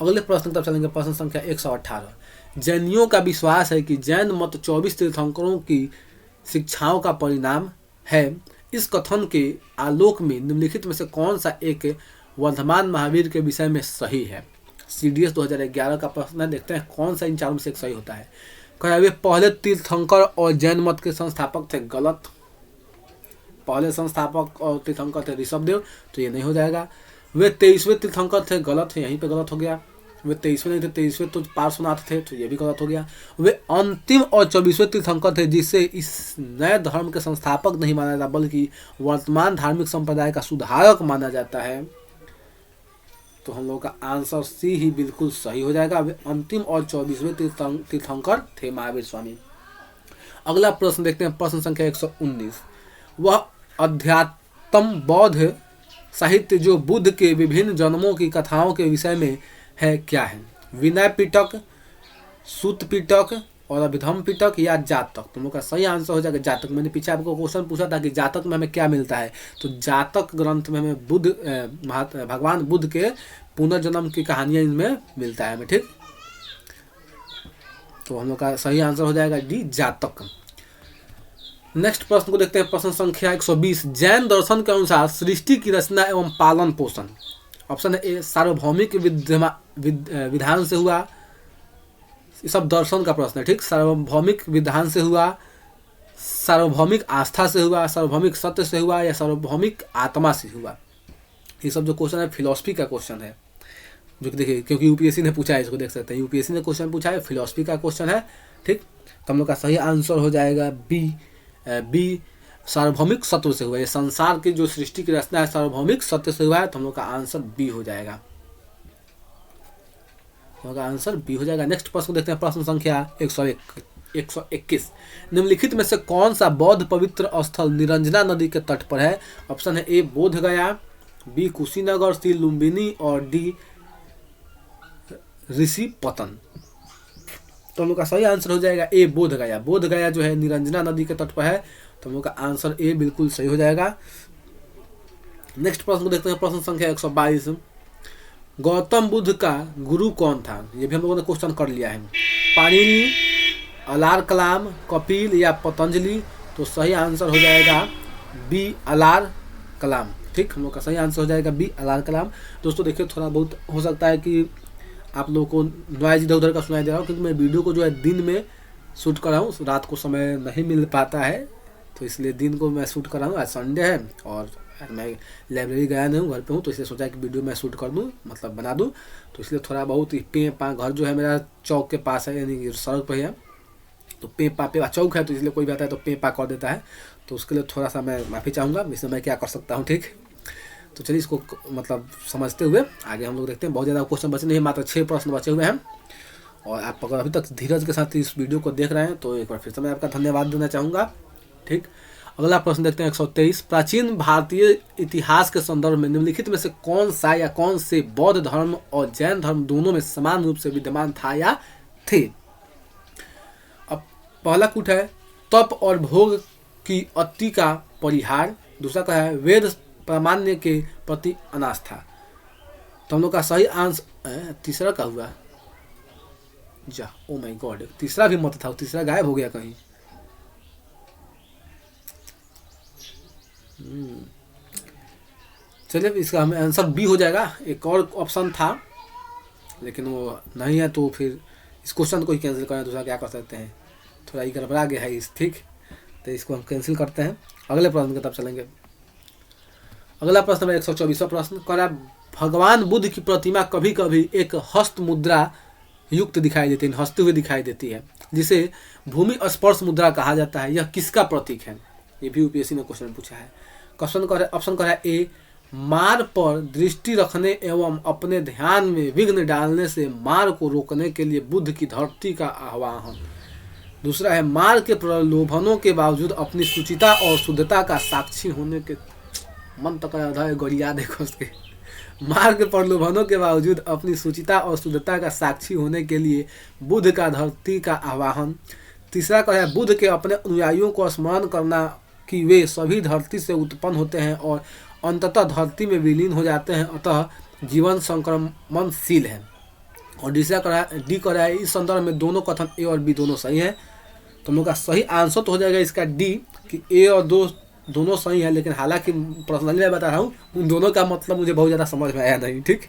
A: अगले प्रश्न की तरफ चलेंगे, प्रश्न संख्या 118। जैनियों का विश्वास है कि जैन मत 24 तीर्थंकरों की शिक्षाओं का परिणाम है। इस कथन के आलोक में निम्नलिखित में से कौन सा एक वर्धमान महावीर के विषय में सही है? CDS 2011 का प्रश्न है। देखते हैं कौन सा इन चारों में से एक सही होता है। कहा वे पहले तीर्थंकर और जैन मत के संस्थापक थे, गलत। पहले संस्थापक और तीर्थंकर थे ऋषभदेव, तो ये नहीं हो जाएगा। वे 23वें तीर्थंकर थे, गलत है, यहीं पे गलत हो गया। वे 23वें नहीं थे, 23वें तो पार्श्वनाथ थे, तो ये भी गलत हो गया। वे अंतिम और 24वें तीर्थंकर थे, जिससे इस नए धर्म के संस्थापक नहीं माना जाता बल्कि वर्तमान धार्मिक संप्रदाय का सुधारक माना जाता है। तो हम लोग का आंसर सी ही बिल्कुल सही हो जाएगा। वे अंतिम और 24वें तीर्थंकर थे महावीर स्वामी। अगला प्रश्न देखते हैं, प्रश्न संख्या 119। वह अध्यात्म बौद्ध साहित्य जो बुद्ध के विभिन्न जन्मों की कथाओं के विषय में है क्या है? विनय पिटक, सूत पिटक और अभिधम्म पिटक या जातक। तुम लोग का सही आंसर हो जाएगा जातक। मैंने पीछे आपको क्वेश्चन पूछा था कि जातक में हमें क्या मिलता है, तो जातक ग्रंथ में हमें भगवान बुद्ध के पुनर्जन्म की कहानियां इनमें मिलता है हमें, ठीक। तो हम लोग का सही आंसर हो जाएगा डी, जातक। नेक्स्ट प्रश्न को देखते हैं, प्रश्न संख्या 120। जैन दर्शन के अनुसार सृष्टि की रचना एवं पालन पोषण, ऑप्शन है ए सार्वभौमिक विधान से हुआ। ये सब दर्शन का प्रश्न है, ठीक। सार्वभौमिक विधान से हुआ, सार्वभौमिक आस्था से हुआ, सार्वभौमिक सत्य से हुआ, या सार्वभौमिक आत्मा से हुआ। ये सब जो क्वेश्चन है फिलॉसफी का क्वेश्चन है, जो कि देखिए क्योंकि यूपीएससी ने पूछा है, इसको देख सकते हैं, यूपीएससी ने क्वेश्चन पूछा है, फिलॉसफी का क्वेश्चन है, ठीक। तो हम लोग का सही आंसर हो जाएगा बी सार्वभौमिक सत्य से हुआ। ये संसार की जो सृष्टि की रचना है सार्वभौमिक सत्य से हुआ है, तो हम लोग का आंसर बी हो जाएगा, हम लोग का आंसर बी हो जाएगा। नेक्स्ट प्रश्न देखते हैं, प्रश्न संख्या 121। निम्नलिखित में से कौन सा बौद्ध पवित्र स्थल निरंजना नदी के तट पर है? ऑप्शन है ए बोध गया, बी कुशीनगर, सी लुम्बिनी और डी ऋषि पतन। तो हम लोग का सही आंसर हो जाएगा ए बोध गया। बोध गया जो है निरंजना नदी के तट पर है, तो हम लोग का आंसर ए बिल्कुल सही हो जाएगा। नेक्स्ट प्रश्न को देखते हैं, प्रश्न संख्या 122। गौतम बुद्ध का गुरु कौन था? ये भी हम लोगों ने क्वेश्चन कर लिया है। पाणिनि, अलार कलाम, कपिल या पतंजलि? तो सही आंसर हो जाएगा बी अलार कलाम, ठीक। हम लोग का सही आंसर हो जाएगा बी अलार कलाम। दोस्तों देखिए थोड़ा बहुत हो सकता है कि आप लोगों को नॉइज इधर उधर का सुनाई दे रहा हूँ, क्योंकि मैं वीडियो को जो है दिन में शूट कर रहा हूँ, रात को समय नहीं मिल पाता है, तो इसलिए दिन को मैं शूट कर रहा हूँ। आज संडे है और मैं लाइब्रेरी गया नहीं हूँ, घर पे हूँ, तो इसलिए सोचा कि वीडियो मैं शूट कर दूँ, मतलब बना दूँ। तो इसलिए थोड़ा बहुत पे पा, घर जो है मेरा चौक के पास है, यानी सड़क पर है, तो पे पा चौक है, तो इसलिए कोई भी आता है तो पे पा कर देता है, तो उसके लिए थोड़ा सा मैं माफ़ी चाहूँगा। इसमें मैं क्या कर सकता हूँ, ठीक। तो चलिए इसको मतलब समझते हुए आगे हम लोग देखते हैं। बहुत ज़्यादा क्वेश्चन बचे नहीं, मात्र 6 प्रश्न बचे हुए हैं, और आप अगर अभी तक धीरज के साथ इस वीडियो को देख रहे हैं तो एक बार फिर से मैं आपका धन्यवाद देना चाहूँगा, ठीक। अगला प्रश्न देखते हैं 123। प्राचीन भारतीय इतिहास के संदर्भ में निम्नलिखित में से कौन सा या कौन से बौद्ध धर्म और जैन धर्म दोनों में समान रूप से विद्यमान था या थे? अब पहला कूट है तप और भोग की अति का परिहार, दूसरा का है वेद प्रामाण्य के प्रति अनास्था। तो हम लोग का सही आंसर तीसरा का हुआ जा, ओ माय गॉड, तीसरा भी मत था, तीसरा गायब हो गया कहीं। चलिए इसका हमें आंसर बी हो जाएगा। एक और ऑप्शन था लेकिन वो नहीं है, तो फिर इस क्वेश्चन को ही कैंसिल करें, दूसरा क्या कर सकते हैं, थोड़ा ही गड़बड़ा गया है इस, ठीक। तो इसको हम कैंसिल करते हैं, अगले प्रश्न की तरफ चलेंगे। अगला प्रश्न है 124वां प्रश्न। करा भगवान बुद्ध की प्रतिमा कभी कभी एक हस्त मुद्रा युक्त दिखाई देती है, हंसते हुए दिखाई देती है, जिसे भूमि स्पर्श मुद्रा कहा जाता है। यह किसका प्रतीक है? ये भी यूपीएससी ने क्वेश्चन पूछा है। ऑप्शन का है ए मार पर दृष्टि रखने एवं अपने ध्यान में विघ्न डालने से मार को रोकने के लिए बुद्ध की धरती का आह्वान। दूसरा है मार के प्रलोभनों के बावजूद अपनी सुचिता और शुद्धता का साक्षी होने के, मन तक गड़िया देखो उसके, मार के प्रलोभनों के बावजूद अपनी सुचिता और शुद्धता का साक्षी होने के लिए बुद्ध का धरती का आह्वान। तीसरा का है बुद्ध के अपने अनुयायियों को स्मरण करना कि वे सभी धरती से उत्पन्न होते हैं और अंततः धरती में विलीन हो जाते हैं, अतः जीवन संक्रमणशील है। और डी कर रहा है इस संदर्भ में दोनों कथन ए और बी दोनों सही है। तो हम लोग का सही आंसर तो हो जाएगा इसका डी कि ए और दोनों सही है, लेकिन हालांकि पर्सनली मैं बता रहा हूँ उन दोनों का मतलब मुझे बहुत ज़्यादा समझ में आया नहीं, ठीक।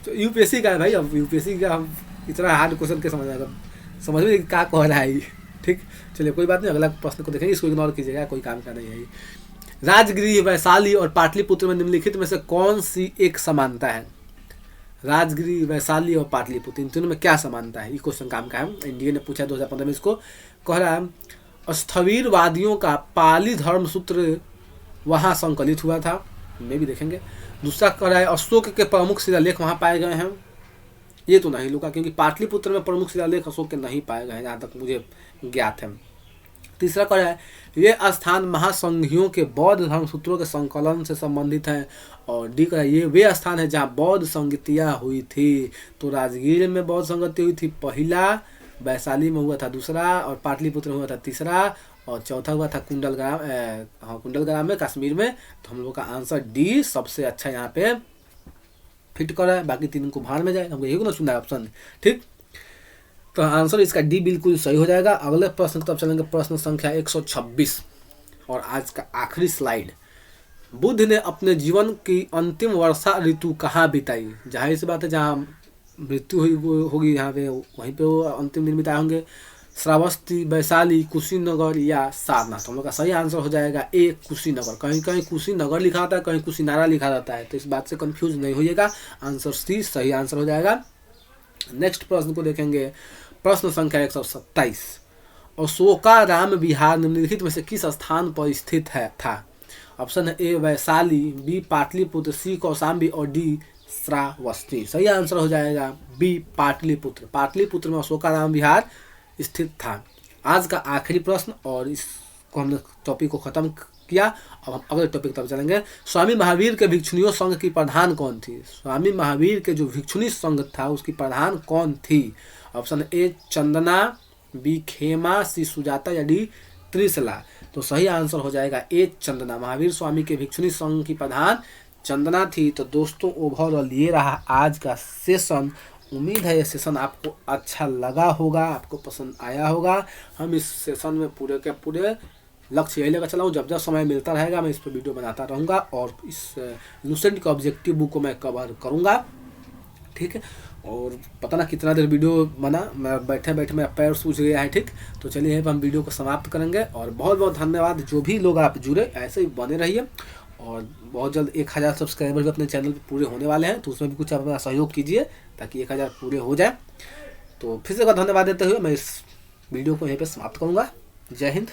A: तो यूपीएससी का है भाई, अब यूपीएससी का हम इतना हार्ड क्वेश्चन के समझ में क्या कह रहा है, ठीक। चलिए कोई बात नहीं, अगला प्रश्न को देखेंगे, इसको इग्नोर कीजिएगा, कोई काम का नहीं है। राजगिरी, वैशाली और पाटलिपुत्र में निम्नलिखित में से कौन सी एक समानता है? राजगिरी, वैशाली और पाटलिपुत्र, इन तीनों में क्या समानता है? ये क्वेश्चन काम का है, एनडीए ने पूछा 2015 में। इसको कह रहा है स्थविरवादियों का पाली धर्म सूत्र वहाँ संकलित हुआ था, में भी देखेंगे। दूसरा कह रहा है अशोक के प्रमुख शिलालेख वहाँ पाए गए हैं, ये तो नहीं लूँगा क्योंकि पाटलिपुत्र में प्रमुख शिलालेख अशोक के नहीं पाए गए हैं जहाँ तक मुझे ज्ञात है। तीसरा कह रहा है ये स्थान महासंघियों के बौद्ध धर्म सूत्रों के संकलन से संबंधित है। और डी कह रहा है ये वे स्थान है जहाँ बौद्ध संगतियाँ हुई थी। तो राजगीर में बौद्ध संगति हुई थी पहला, वैशाली में हुआ था दूसरा, और पाटलिपुत्र में हुआ था तीसरा, और चौथा हुआ था कुंडलग्राम में कश्मीर में। तो हम लोग का आंसर डी सबसे अच्छा यहाँ पे फिट कर रहा है, बाकी तीन को भाड़ में जाए, हमको यही ना सुना है ऑप्शन, ठीक। तो आंसर इसका डी बिल्कुल सही हो जाएगा। अगले प्रश्न की तरफ चलेंगे, प्रश्न संख्या 126। और आज का आखिरी स्लाइड, बुद्ध ने अपने जीवन की अंतिम वर्षा ऋतु कहाँ बिताई? जाहिर सी बात है जहाँ मृत्यु होगी यहाँ पे, वहीं पे वो अंतिम दिन बिताए होंगे। श्रावस्ती, वैशाली, कुशीनगर या सारनाथ। हम लोग का सही आंसर हो जाएगा ए, कुशीनगर। कहीं कहीं कुशीनगर लिखा होता है, कहीं कुशीनारा लिखा जाता है, तो इस बात से कंफ्यूज नहीं होइएगा। आंसर सी सही आंसर हो जाएगा। नेक्स्ट प्रश्न को देखेंगे, प्रश्न संख्या 127। अशोकाराम विहार निम्नलिखित में से किस स्थान पर स्थित था? ऑप्शन है ए वैशाली, बी पाटलिपुत्र, सी कौशाम्बी और डी श्रावस्ती। सही आंसर हो जाएगा बी पाटलिपुत्र। पाटलिपुत्र में अशोकाराम विहार स्थित था। आज का आखिरी प्रश्न, और इसको हमने टॉपिक को खत्म किया। अब हम अगले टॉपिक तक चलेंगे। स्वामी महावीर के भिक्षुणियों संघ की प्रधान कौन थी? स्वामी महावीर के जो भिक्षुणी संघ था उसकी प्रधान कौन थी? ऑप्शन ए चंदना, बी खेमा, सी सुजाता या डी त्रिशला। तो सही आंसर हो जाएगा ए चंदना। महावीर स्वामी के भिक्षुणी संघ की प्रधान चंदना थी। तो दोस्तों ओवरऑल ये रहा आज का सेशन। उम्मीद है ये सेशन आपको अच्छा लगा होगा, आपको पसंद आया होगा। हम इस सेशन में पूरे के पूरे लक्ष्य यही लेकर चला हूँ, जब जब समय मिलता रहेगा मैं इस पर वीडियो बनाता रहूँगा और इस लूसेंट के ऑब्जेक्टिव बुक को मैं कवर करूँगा, ठीक है। और पता ना कितना देर वीडियो बना, मैं बैठे बैठे मेरा पैर सूझ गया है, ठीक। तो चलिए यहीं पर हम वीडियो को समाप्त करेंगे। और बहुत बहुत धन्यवाद जो भी लोग आप जुड़े, ऐसे ही बने रहिए। और बहुत जल्द 1000 सब्सक्राइबर भी अपने चैनल पर पूरे होने वाले हैं, तो उसमें भी कुछ अपना सहयोग कीजिए ताकि 1000 पूरे हो जाए। तो फिर से धन्यवाद देते हुए मैं इस वीडियो को यहीं पर समाप्त करूँगा। जय हिंद।